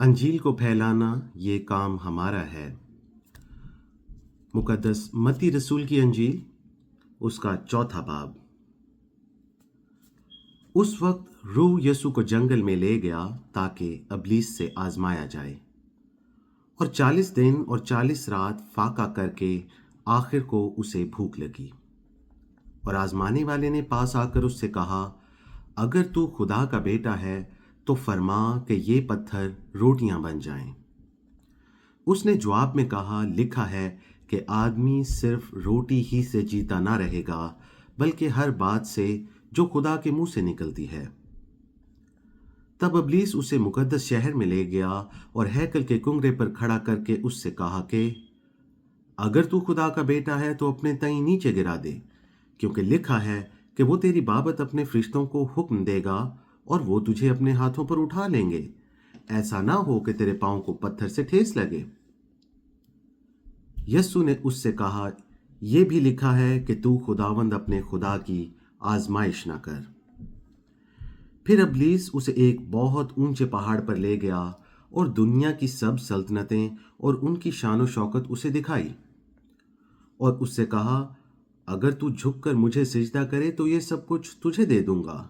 अंजील को फैलाना ये काम हमारा है। मुकद्दस मत्ती रसूल की अंजील, उसका चौथा बाब। उस वक्त रूह यीशु को जंगल में ले गया ताकि इब्लीस से आजमाया जाए। और 40 दिन और 40 रात फाका करके आखिर को उसे भूख लगी। और आजमाने वाले ने पास आकर उससे कहा, अगर तू खुदा का बेटा है तो फरमा कि ये पत्थर रोटियां बन जाएं। उसने जवाब में कहा, लिखा है कि आदमी सिर्फ रोटी ही से जीता ना रहेगा, बल्कि हर बात से जो खुदा के मुंह से निकलती है। तब इब्लीस उसे मुकद्दस शहर में ले गया और हैकल के कुंगरे पर खड़ा करके उससे कहा कि अगर तू खुदा का बेटा है तो अपने तई नीचे गिरा दे, क्योंकि लिखा है कि वो तेरी बाबत अपने फरिश्तों को हुक्म देगा और वो तुझे अपने हाथों पर उठा लेंगे, ऐसा ना हो कि तेरे पांव को पत्थर से ठेस लगे। यस्सु ने उससे कहा, यह भी लिखा है कि तू खुदावंद अपने खुदा की आजमाइश ना कर। फिर इब्लीस उसे एक बहुत ऊंचे पहाड़ पर ले गया और दुनिया की सब सल्तनतें और उनकी शान शौकत उसे दिखाई और उससे कहा, अगर तू झुककर मुझे सिजदा करे तो ये सब कुछ तुझे दे दूंगा।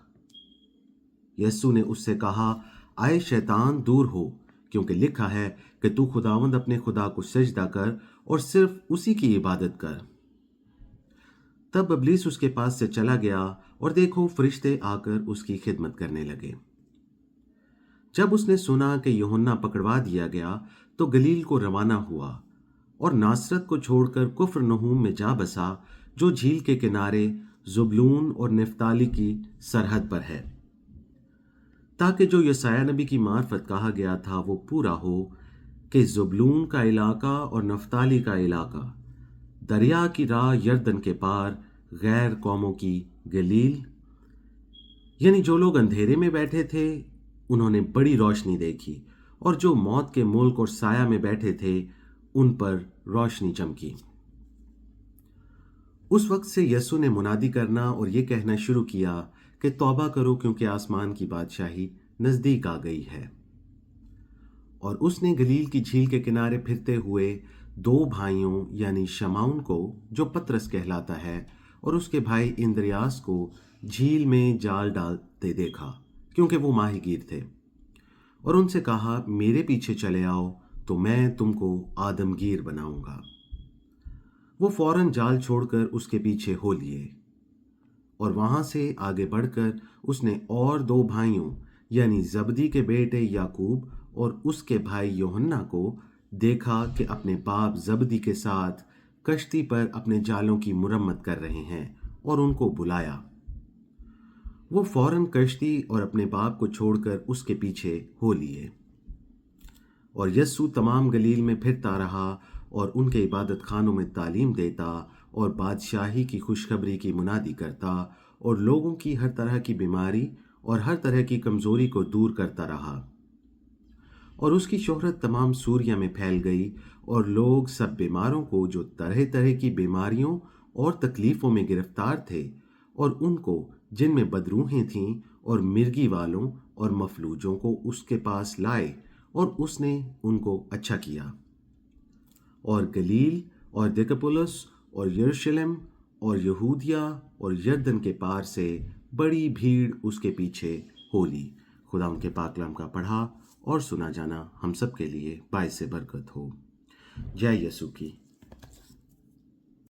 यस्सु ने उससे कहा, आए शैतान दूर हो, क्योंकि लिखा है कि तू खुदावंद अपने खुदा को सजदा कर और सिर्फ उसी की इबादत कर। तब इब्लीस उसके पास से चला गया और देखो, फरिश्ते आकर उसकी खिदमत करने लगे। जब उसने सुना कि यूहन्ना पकड़वा दिया गया तो गलील को रवाना हुआ और नासरत को छोड़कर कुफ्रनहूम में जा बसा, जो झील के किनारे जुबलून और नफ्ताली की सरहद पर है, ताकि जो यसाया नबी की मार्फत कहा गया था वो पूरा हो कि जुबलून का इलाका और नफ्ताली का इलाका, दरिया की राह यरदन के पार, गैर कौमों की गलील, यानी जो लोग अंधेरे में बैठे थे उन्होंने बड़ी रोशनी देखी, और जो मौत के मुल्क और साया में बैठे थे उन पर रोशनी चमकी। उस वक्त से यीशु ने मुनादी करना और ये कहना शुरू किया कि तौबा करो, क्योंकि आसमान की बादशाही नजदीक आ गई है। और उसने गलील की झील के किनारे फिरते हुए दो भाइयों यानी शमाउन को, जो पतरस कहलाता है, और उसके भाई इंद्रियास को झील में जाल डालते देखा, क्योंकि वो माहीगीर थे, और उनसे कहा, मेरे पीछे चले आओ तो मैं तुमको आदमगीर बनाऊंगा। वो फौरन जाल छोड़कर उसके पीछे हो लिए, और वहां से आगे बढ़कर उसने और दो भाइयों यानी जबदी के बेटे याकूब और उसके भाई यूहन्ना को देखा कि अपने बाप जबदी के साथ कश्ती पर अपने जालों की मुरम्मत कर रहे हैं, और उनको बुलाया। वो फौरन कश्ती और अपने बाप को छोड़कर उसके पीछे हो लिए। और यस्सु तमाम गलील में फिरता रहा और उनके इबादत खानों में तालीम देता और बादशाही की खुशखबरी की मुनादी करता और लोगों की हर तरह की बीमारी और हर तरह की कमजोरी को दूर करता रहा। और उसकी शोहरत तमाम सूरिया में फैल गई, और लोग सब बीमारों को, जो तरह तरह की बीमारियों और तकलीफों में गिरफ्तार थे, और उनको जिनमें बदरूहें थीं और मिर्गी वालों और मफलूजों को उसके पास लाए, और उसने उनको अच्छा किया। और गलील और दिकापुलिस और यरूशलेम और यहूदिया और यरदन के पार से बड़ी भीड़ उसके पीछे हो ली। खुदा उनके पाक कलाम का पढ़ा और सुना जाना हम सब के लिए बायस बरकत हो। जय यीशु की।